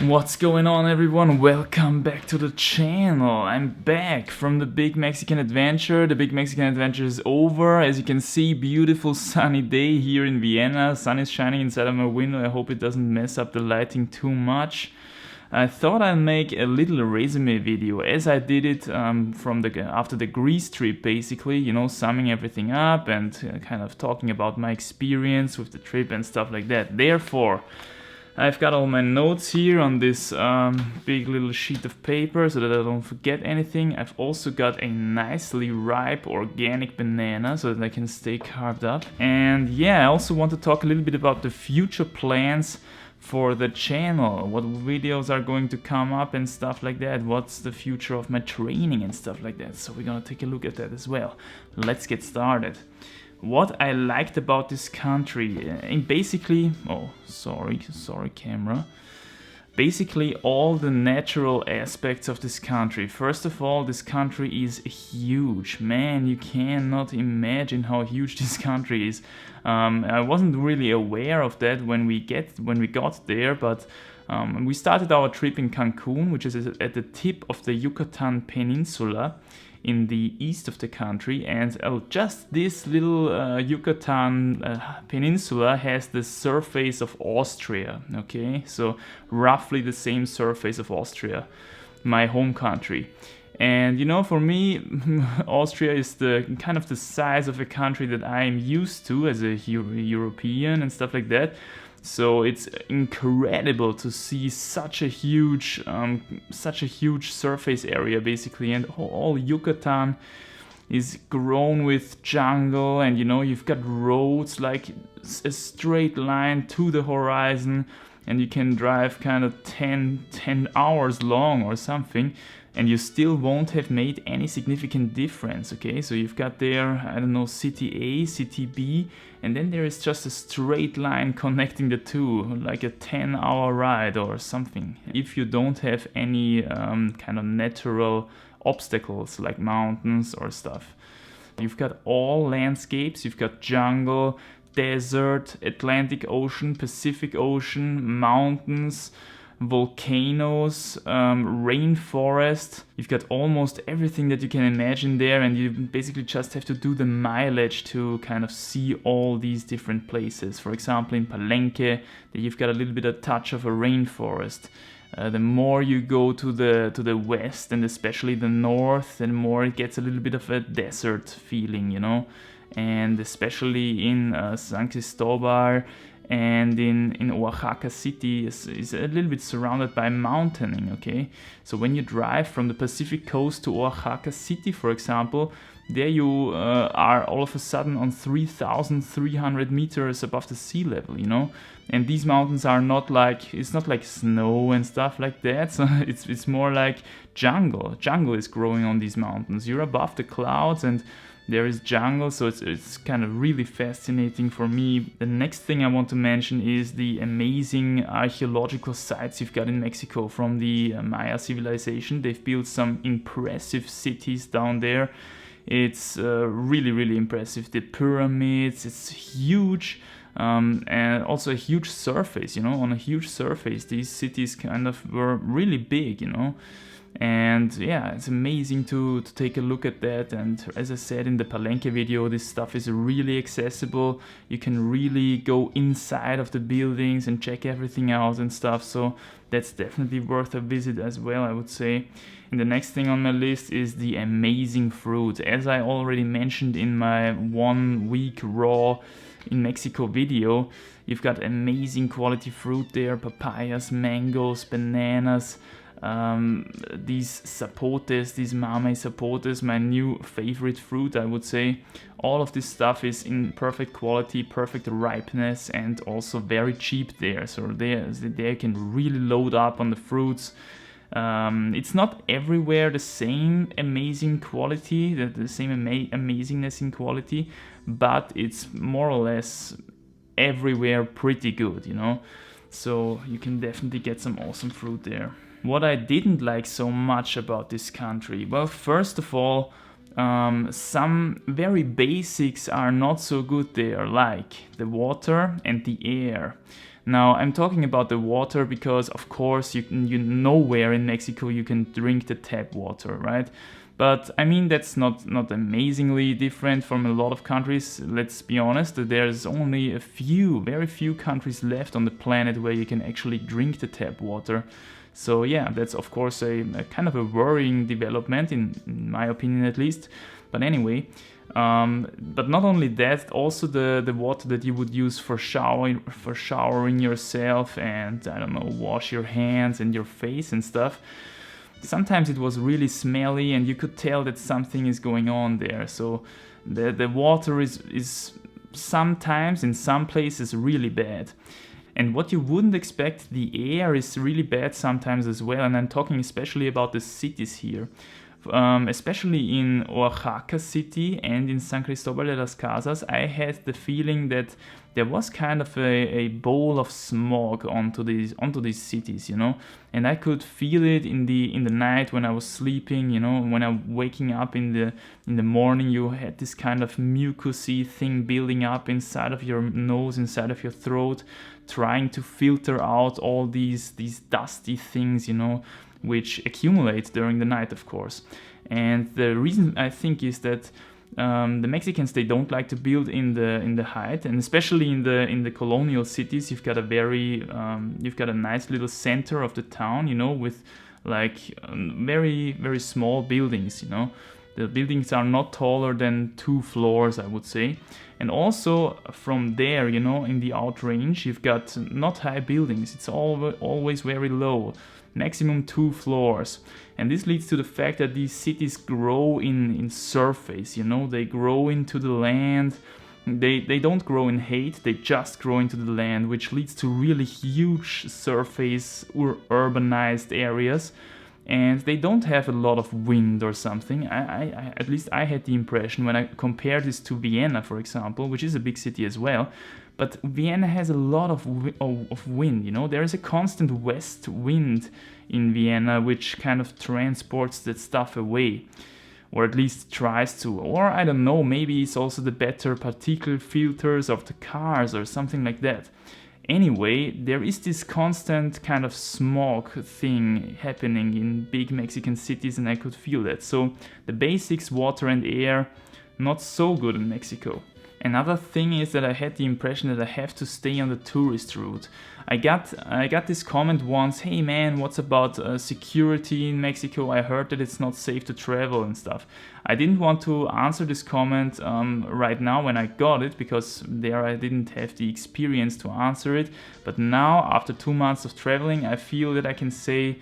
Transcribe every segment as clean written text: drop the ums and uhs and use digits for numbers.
What's going on, everyone? Welcome back to the channel. I'm back from the Big Mexican Adventure. The Big Mexican Adventure is over. As you can see, beautiful sunny day here in Vienna. Sun is shining inside of my window. I hope it doesn't mess up the lighting too much. I thought I'd make a little resume video as I did it after the Greece trip, basically, you know, summing everything up and kind of talking about my experience with the trip and stuff like that. Therefore, I've got all my notes here on this big little sheet of paper so that I don't forget anything. I've also got a nicely ripe organic banana so that I can stay carved up. And yeah, I also want to talk a little bit about the future plans for the channel, what videos are going to come up and stuff like that, what's the future of my training and stuff like that. So we're gonna take a look at that as well. Let's get started. What I liked about this country, and basically, sorry camera, basically all the natural aspects of this country. First of all, this country is huge. Man, you cannot imagine how huge this country is. I wasn't really aware of that when we got there, but we started our trip in Cancun, which is at the tip of the Yucatan Peninsula in the east of the country, and just this little Yucatan Peninsula has the surface of Austria, okay? So roughly the same surface of Austria, my home country. And you know, for me, Austria is the kind of the size of a country that I'm used to as a European and stuff like that. So it's incredible to see such a huge surface area, basically, and all Yucatan is grown with jungle, and you know, you've got roads like a straight line to the horizon, and you can drive kind of 10 hours long or something, and you still won't have made any significant difference, okay? So you've got there, I don't know, city A, city B, and then there is just a straight line connecting the two, like a 10-hour ride or something. If you don't have any kind of natural obstacles like mountains or stuff. You've got all landscapes, you've got jungle, desert, Atlantic Ocean, Pacific Ocean, mountains, volcanoes, rainforest. You've got almost everything that you can imagine there, and you basically just have to do the mileage to kind of see all these different places. For example, in Palenque, you've got a little bit of touch of a rainforest. The more you go to the west, and especially the north, the more it gets a little bit of a desert feeling, you know. And especially in San Cristobal and in Oaxaca City is a little bit surrounded by mountaining, okay? So when you drive from the Pacific coast to Oaxaca City, for example, there you are all of a sudden on 3,300 meters above the sea level, you know? And these mountains are not like, it's not like snow and stuff like that, so it's more like jungle. Jungle is growing on these mountains. You're above the clouds and there is jungle, so it's kind of really fascinating for me. The next thing I want to mention is the amazing archaeological sites you've got in Mexico from the Maya civilization. They've built some impressive cities down there. It's really, really impressive. The pyramids, it's huge, and also a huge surface, you know, on a huge surface. These cities kind of were really big, you know. And yeah, it's amazing to take a look at that. And as I said in the Palenque video, this stuff is really accessible. You can really go inside of the buildings and check everything out and stuff, so that's definitely worth a visit as well, I would say. And the next thing on my list is the amazing fruit. As I already mentioned in my 1 week raw in Mexico video, you've got amazing quality fruit there: papayas, mangoes, bananas, these zapotes, these mamey zapotes, my new favorite fruit, I would say. All of this stuff is in perfect quality, perfect ripeness, and also very cheap there. So they can really load up on the fruits. It's not everywhere the same amazing quality, the same amazingness in quality, but it's more or less everywhere pretty good, you know. So you can definitely get some awesome fruit there. What I didn't like so much about this country, well, first of all, some very basics are not so good there, like the water and the air. Now, I'm talking about the water because, of course, you nowhere in Mexico you can drink the tap water, right? But I mean, that's not amazingly different from a lot of countries. Let's be honest, there's only very few countries left on the planet where you can actually drink the tap water. So yeah, that's of course a kind of a worrying development, in my opinion at least. But anyway, but not only that, also the water that you would use for showering yourself and, I don't know, wash your hands and your face and stuff. Sometimes it was really smelly and you could tell that something is going on there. So the water is sometimes in some places really bad. And what you wouldn't expect, the air is really bad sometimes as well. And I'm talking especially about the cities here. Especially in Oaxaca City and in San Cristobal de las Casas, I had the feeling that there was kind of a bowl of smog onto these cities, you know, and I could feel it in the night when I was sleeping, you know, when I'm waking up in the morning. You had this kind of mucousy thing building up inside of your nose, inside of your throat, trying to filter out all these dusty things, you know, which accumulate during the night, of course. And the reason, I think, is that the Mexicans, they don't like to build in the height, and especially in the colonial cities, you've got a nice little center of the town, you know, with like very, very small buildings, you know. The buildings are not taller than 2 floors, I would say. And also from there, you know, in the outrange, you've got not high buildings. It's always very low, maximum 2 floors. And this leads to the fact that these cities grow in surface, you know, they grow into the land. They don't grow in height, they just grow into the land, which leads to really huge surface or urbanized areas. And they don't have a lot of wind or something. I at least I had the impression when I compare this to Vienna, for example, which is a big city as well. But Vienna has a lot of wind, you know. There is a constant west wind in Vienna, which kind of transports that stuff away. Or at least tries to. Or I don't know, maybe it's also the better particle filters of the cars or something like that. Anyway, there is this constant kind of smog thing happening in big Mexican cities, and I could feel that. So the basics, water and air, not so good in Mexico. Another thing is that I had the impression that I have to stay on the tourist route. I got this comment once, hey man, what's about security in Mexico? I heard that it's not safe to travel and stuff. I didn't want to answer this comment right now when I got it, because there I didn't have the experience to answer it. But now, after 2 months of traveling, I feel that I can say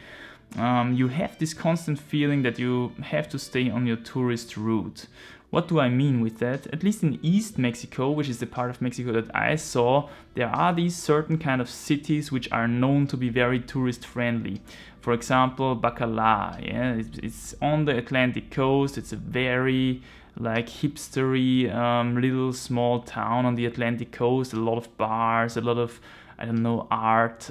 you have this constant feeling that you have to stay on your tourist route. What do I mean with that? At least in East Mexico, which is the part of Mexico that I saw, there are these certain kind of cities which are known to be very tourist friendly. For example, Bacalar, yeah, it's on the Atlantic coast. It's a very like hipstery little small town on the Atlantic coast. A lot of bars, a lot of, I don't know, art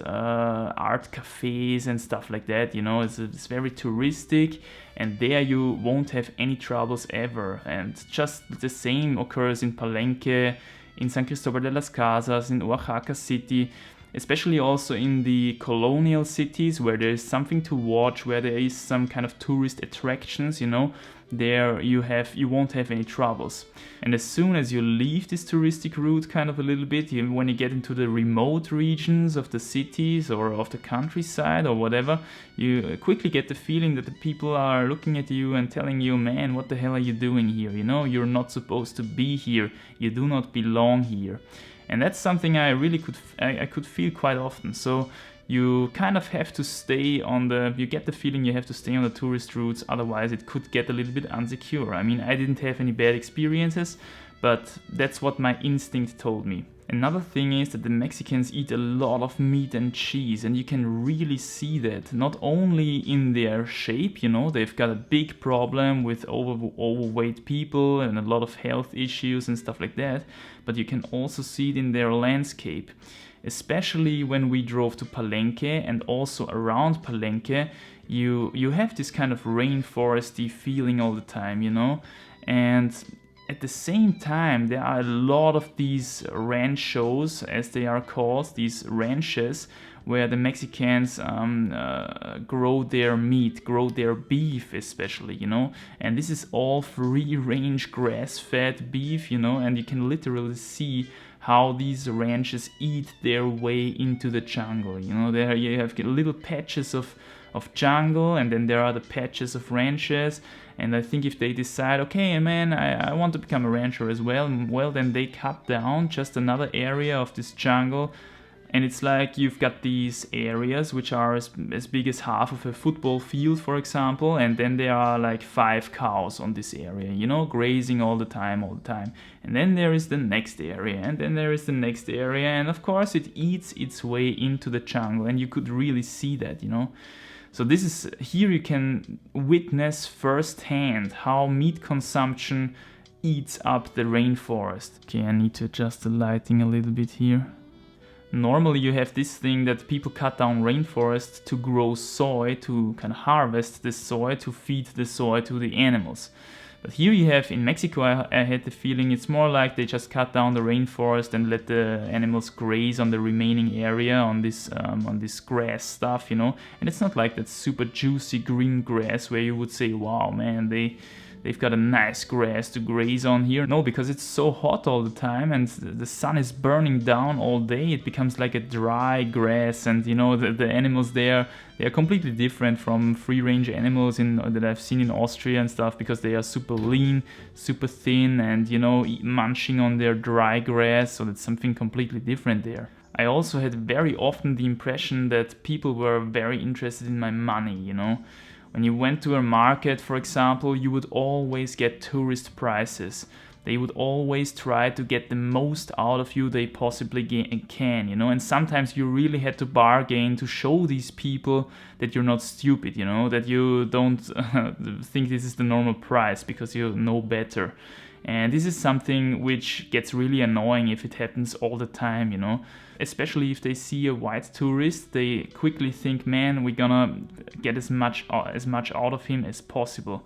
cafes and stuff like that. You know, it's very touristic, and there you won't have any troubles ever. And just the same occurs in Palenque, in San Cristobal de las Casas, in Oaxaca City, especially also in the colonial cities where there is something to watch, where there is some kind of tourist attractions, you know. There you won't have any troubles. And as soon as you leave this touristic route kind of a little bit, when you get into the remote regions of the cities or of the countryside or whatever, you quickly get the feeling that the people are looking at you and telling you, man, what the hell are you doing here? You know, you're not supposed to be here. You do not belong here. And that's something I really could feel quite often. So you kind of have to stay you get the feeling you have to stay on the tourist routes, otherwise it could get a little bit insecure. I mean, I didn't have any bad experiences, but that's what my instinct told me. Another thing is that the Mexicans eat a lot of meat and cheese, and you can really see that, not only in their shape, you know, they've got a big problem with overweight people and a lot of health issues and stuff like that, but you can also see it in their landscape. Especially when we drove to Palenque and also around Palenque, you have this kind of rainforesty feeling all the time, you know, and at the same time, there are a lot of these ranchos, as they are called, these ranches, where the Mexicans grow their meat, grow their beef especially, you know. And this is all free-range grass-fed beef, you know, and you can literally see how these ranches eat their way into the jungle, you know. There you have little patches of jungle, and then there are the patches of ranches. And I think if they decide, okay, man, I want to become a rancher as well, then they cut down just another area of this jungle. And it's like you've got these areas which are as big as half of a football field, for example, and then there are like 5 cows on this area, you know, grazing all the time. And then there is the next area, and then there is the next area, and of course it eats its way into the jungle, and you could really see that, you know. So this is, here you can witness firsthand how meat consumption eats up the rainforest. Okay, I need to adjust the lighting a little bit here. Normally you have this thing that people cut down rainforests to grow soy, to kind of harvest the soy, to feed the soy to the animals. But here you have, in Mexico, I had the feeling it's more like they just cut down the rainforest and let the animals graze on the remaining area, on this grass stuff, you know. And it's not like that super juicy green grass where you would say, wow, man, they've got a nice grass to graze on here. No, because it's so hot all the time and the sun is burning down all day, it becomes like a dry grass. And you know, the animals there, they are completely different from free-range animals that I've seen in Austria and stuff, because they are super lean, super thin, and you know, munching on their dry grass. So that's something completely different there. I also had very often the impression that people were very interested in my money, you know. When you went to a market, for example, you would always get tourist prices. They would always try to get the most out of you they possibly can, you know. And sometimes you really had to bargain to show these people that you're not stupid, you know, that you don't think this is the normal price because you know better. And this is something which gets really annoying if it happens all the time, you know. Especially if they see a white tourist, they quickly think, man, we're gonna get as much out of him as possible.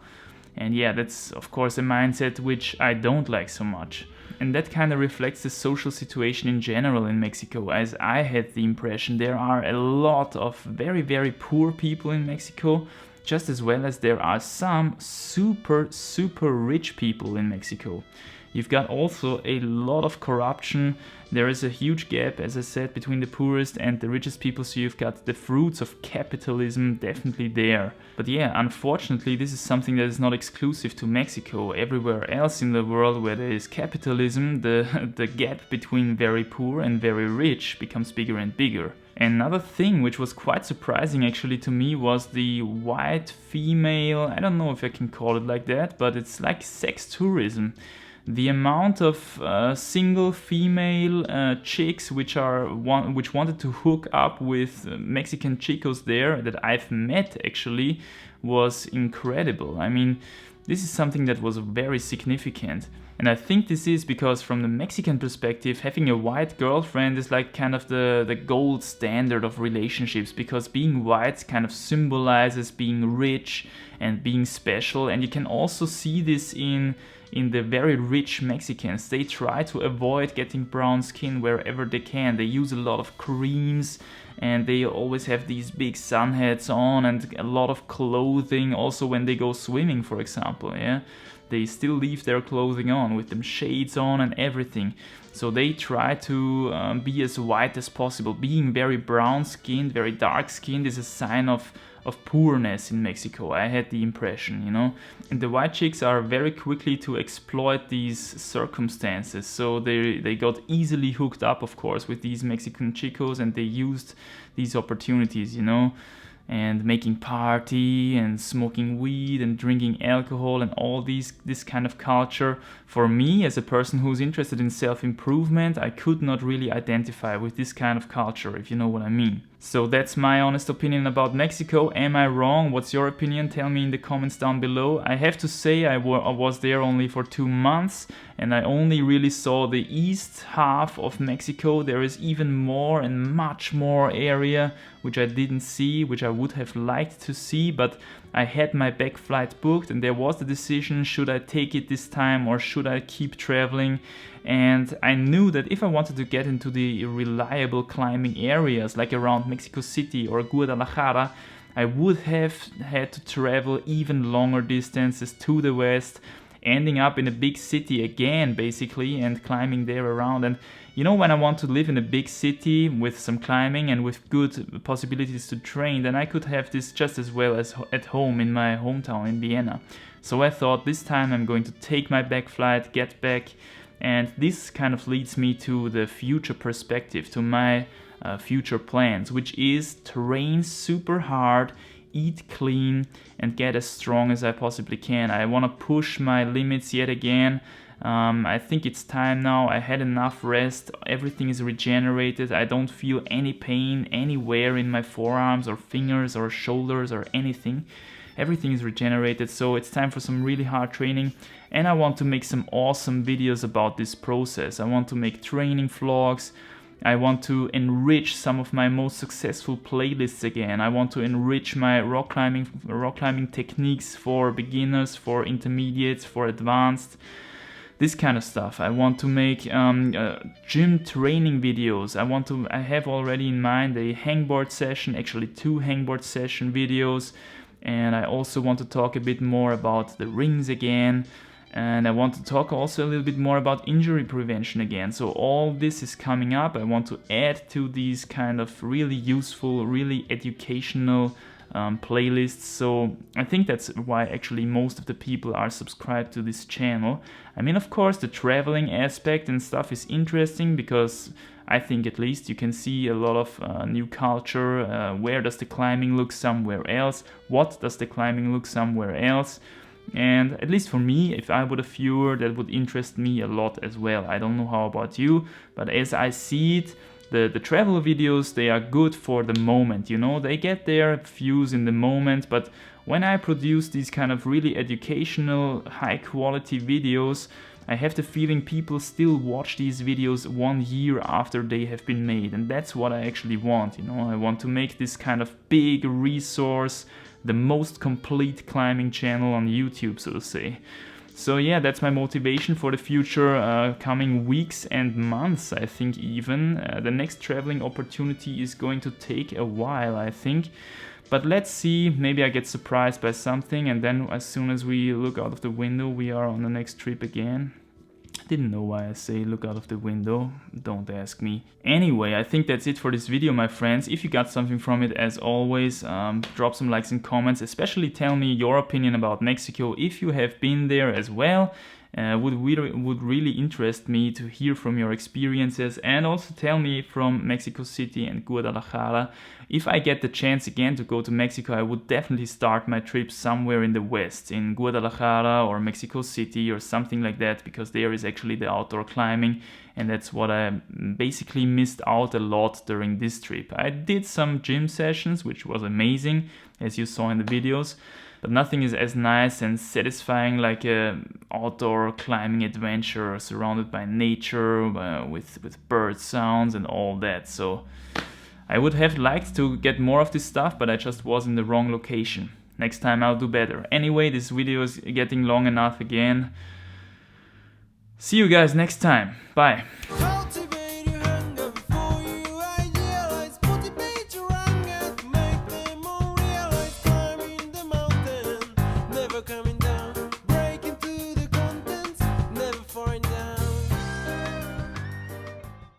And yeah, that's of course a mindset which I don't like so much. And that kind of reflects the social situation in general in Mexico, as I had the impression there are a lot of very, very poor people in Mexico, just as well as there are some super, super rich people in Mexico. You've got also a lot of corruption. There is a huge gap, as I said, between the poorest and the richest people, so you've got the fruits of capitalism definitely there. But yeah, unfortunately, this is something that is not exclusive to Mexico. Everywhere else in the world where there is capitalism, the gap between very poor and very rich becomes bigger and bigger. Another thing which was quite surprising actually to me was the white female, I don't know if I can call it like that, but it's like sex tourism. The amount of single female chicks which wanted to hook up with Mexican chicos there that I've met actually was incredible. I mean, this is something that was very significant. And I think this is because from the Mexican perspective, having a white girlfriend is like kind of the gold standard of relationships, because being white kind of symbolizes being rich and being special. And you can also see this in the very rich Mexicans. They try to avoid getting brown skin wherever they can. They use a lot of creams, and they always have these big sun hats on and a lot of clothing. Also when they go swimming, for example, yeah, they still leave their clothing on with them shades on and everything. So they try to be as white as possible. Being very brown skinned, very dark skinned is a sign of poorness in Mexico. I had the impression, you know. And the white chicks are very quickly to exploit these circumstances. So they got easily hooked up, of course, with these Mexican chicos, and they used these opportunities, you know, and making party and smoking weed and drinking alcohol and all this kind of culture. For me, as a person who's interested in self-improvement, I could not really identify with this kind of culture, if you know what I mean. So that's my honest opinion about Mexico. Am I wrong? What's your opinion? Tell me in the comments down below. I have to say I was there only for 2 months, and I only really saw the east half of Mexico. There is even more and much more area which I didn't see, which I would have liked to see, but I had my back flight booked, and there was the decision, should I take it this time or should I keep traveling? And I knew that if I wanted to get into the reliable climbing areas like around Mexico City or Guadalajara, I would have had to travel even longer distances to the west, ending up in a big city again basically and climbing there around. And you know, when I want to live in a big city with some climbing and with good possibilities to train, then I could have this just as well as at home in my hometown in Vienna. So I thought this time I'm going to take my back flight, get back, and this kind of leads me to the future perspective, to my future plans, which is train super hard, eat clean, and get as strong as I possibly can. I want to push my limits yet again. I think it's time now. I had enough rest, everything is regenerated, I don't feel any pain anywhere in my forearms or fingers or shoulders or anything. Everything is regenerated, so it's time for some really hard training, and I want to make some awesome videos about this process. I want to make training vlogs. I want to enrich some of my most successful playlists again. I want to enrich my rock climbing techniques for beginners, for intermediates, for advanced. This kind of stuff. I want to make gym training videos. I have already in mind a hangboard session, actually 2 hangboard session videos. And I also want to talk a bit more about the rings again. And I want to talk also a little bit more about injury prevention again. So all this is coming up. I want to add to these kind of really useful, really educational playlists. So I think that's why actually most of the people are subscribed to this channel. I mean, of course, the traveling aspect and stuff is interesting because I think at least you can see a lot of new culture. Where does the climbing look somewhere else? What does the climbing look somewhere else? And at least for me, if I were a viewer, that would interest me a lot as well. I don't know how about you, but as I see it, the travel videos, they are good for the moment, you know, they get their views in the moment, but when I produce these kind of really educational, high quality videos, I have the feeling people still watch these videos 1 year after they have been made, and that's what I actually want, you know. I want to make this kind of big resource, the most complete climbing channel on YouTube, so to say. So yeah, that's my motivation for the future coming weeks and months, I think even. The next traveling opportunity is going to take a while, I think. But let's see, maybe I get surprised by something, and then as soon as we look out of the window, we are on the next trip again. Didn't know why I say look out of the window, don't ask me. Anyway, I think that's it for this video, my friends. If you got something from it, as always, drop some likes and comments, especially tell me your opinion about Mexico if you have been there as well. Would really interest me to hear from your experiences, and also tell me from Mexico City and Guadalajara. If I get the chance again to go to Mexico, I would definitely start my trip somewhere in the west, in Guadalajara or Mexico City or something like that, because there is actually the outdoor climbing, and that's what I basically missed out a lot during this trip. I did some gym sessions, which was amazing, as you saw in the videos, but nothing is as nice and satisfying like a outdoor climbing adventure surrounded by nature, with bird sounds and all that. So I would have liked to get more of this stuff, but I just was in the wrong location. Next time I'll do better. Anyway, this video is getting long enough again. See you guys next time. Bye.